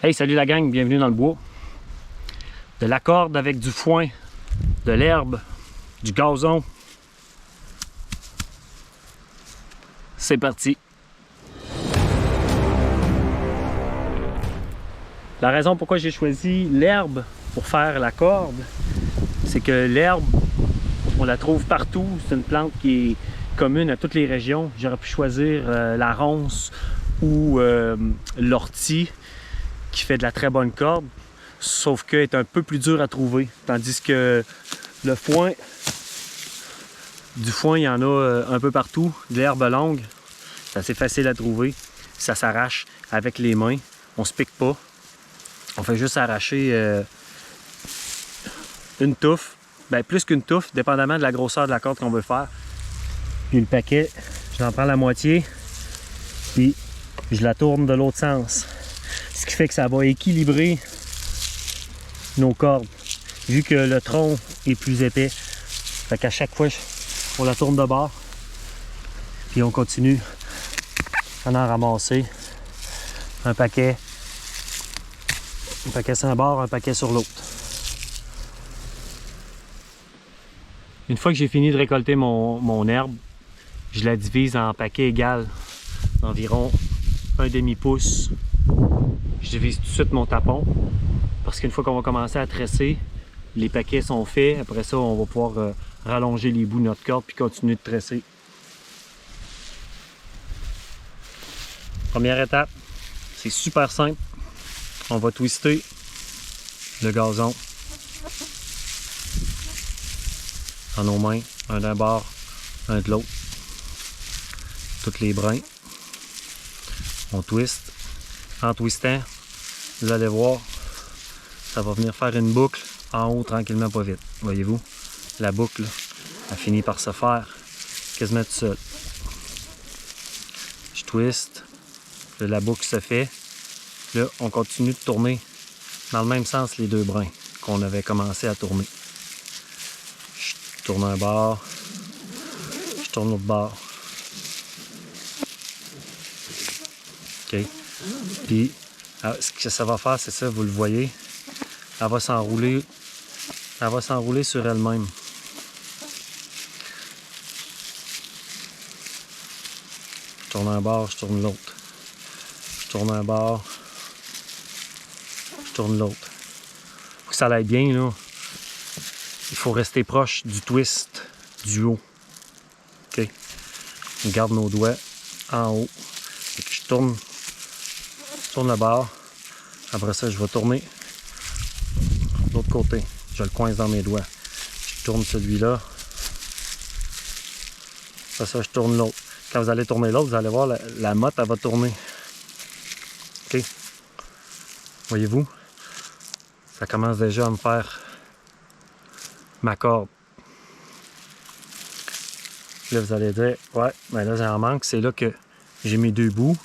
Hey, salut la gang, bienvenue dans le bois. De la corde avec du foin, de l'herbe, du gazon. C'est parti. La raison pourquoi j'ai choisi l'herbe pour faire la corde, c'est que l'herbe, on la trouve partout. C'est une plante qui est commune à toutes les régions. J'aurais pu choisir la ronce ou l'ortie, qui fait de la très bonne corde, sauf qu'elle est un peu plus dure à trouver. Tandis que le foin, du foin, il y en a un peu partout. De l'herbe longue, c'est assez facile à trouver. Ça s'arrache avec les mains. On se pique pas. On fait juste arracher une touffe. Ben, plus qu'une touffe, dépendamment de la grosseur de la corde qu'on veut faire. Puis le paquet, j'en prends la moitié, puis je la tourne de l'autre sens. Ce qui fait que ça va équilibrer nos cordes, vu que le tronc est plus épais. Fait qu'à chaque fois, on la tourne de bord, puis on continue à en ramasser un paquet sur un bord, un paquet sur l'autre. Une fois que j'ai fini de récolter mon herbe, je la divise en paquets égaux d'environ un demi-pouce. Je divise tout de suite mon tapon parce qu'une fois qu'on va commencer à tresser, les paquets sont faits. Après ça, on va pouvoir rallonger les bouts de notre corde puis continuer de tresser. Première étape, c'est super simple. On va twister le gazon dans nos mains, un d'un bord, un de l'autre. Toutes les brins. On twiste. En twistant, vous allez voir, ça va venir faire une boucle en haut tranquillement, pas vite. Voyez-vous, la boucle a fini par se faire quasiment tout seul. Je twiste, là, la boucle se fait. Là, on continue de tourner dans le même sens les deux brins qu'on avait commencé à tourner. Je tourne un bord, je tourne l'autre bord. OK. Puis, ce que ça va faire, c'est ça, vous le voyez, elle va s'enrouler sur elle-même. Je tourne un bord, je tourne l'autre. Je tourne un bord, je tourne l'autre. Pour que ça aille bien, là, il faut rester proche du twist du haut. OK? On garde nos doigts en haut. Et puis je tourne le bord. Après ça, je vais tourner de l'autre côté. Je le coince dans mes doigts. Je tourne celui-là. Après ça, je tourne l'autre. Quand vous allez tourner l'autre, vous allez voir, la motte, elle va tourner. OK? Voyez-vous? Ça commence déjà à me faire ma corde. Là, vous allez dire, ouais, ben là, j'en manque. C'est là que j'ai mes deux bouts.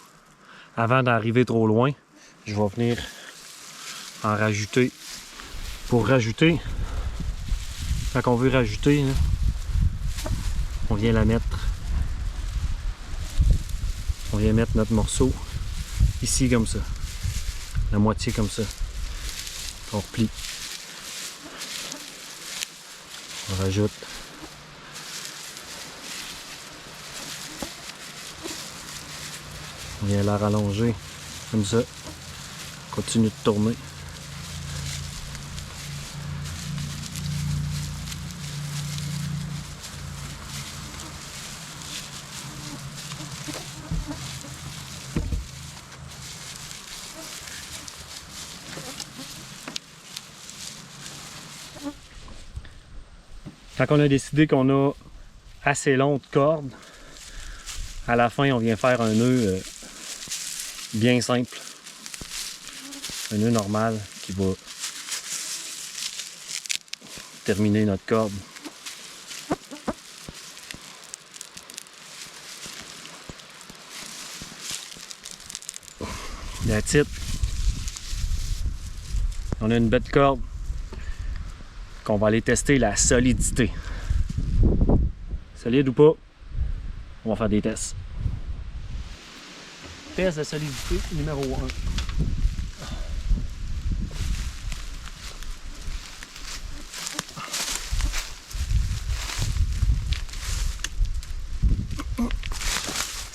Avant d'arriver trop loin, je vais venir en rajouter. Pour rajouter, quand on veut rajouter, là, on vient la mettre. On vient mettre notre morceau ici comme ça. La moitié comme ça. On replie. On rajoute. On vient la rallonger comme ça. On continue de tourner. Quand on a décidé qu'on a assez long de corde, à la fin, on vient faire un nœud bien simple. Un nœud normal qui va terminer notre corde. That's it. On a une belle corde qu'on va aller tester la solidité. Solide ou pas? On va faire des tests. Test de solidité numéro 1.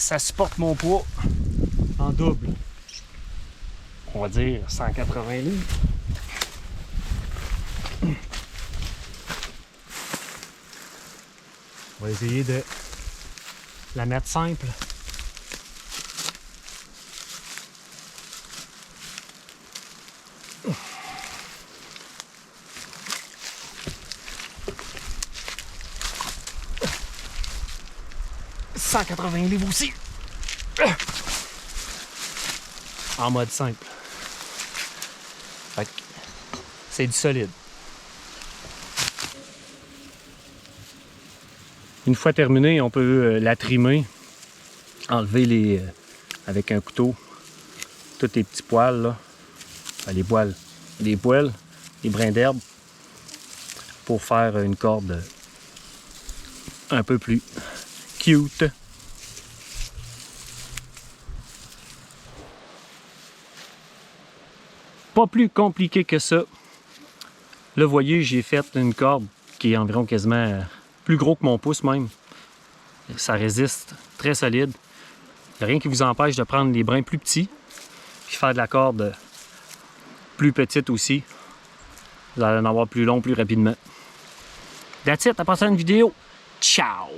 ça supporte mon poids en double. On va dire 180 livres. On va essayer de la mettre simple. « 180 livres aussi. En mode simple. Fait que c'est du solide. Une fois terminé, on peut la trimer, enlever les avec un couteau tous les petits poils là, enfin, les poils, les brins d'herbe pour faire une corde un peu plus cute. Pas plus compliqué que ça. Là, vous voyez, j'ai fait une corde qui est environ quasiment plus gros que mon pouce même. Ça résiste, très solide. Il n'y a rien qui vous empêche de prendre les brins plus petits puis faire de la corde plus petite aussi. Vous allez en avoir plus long plus rapidement. That's it, à passer à une vidéo. Ciao!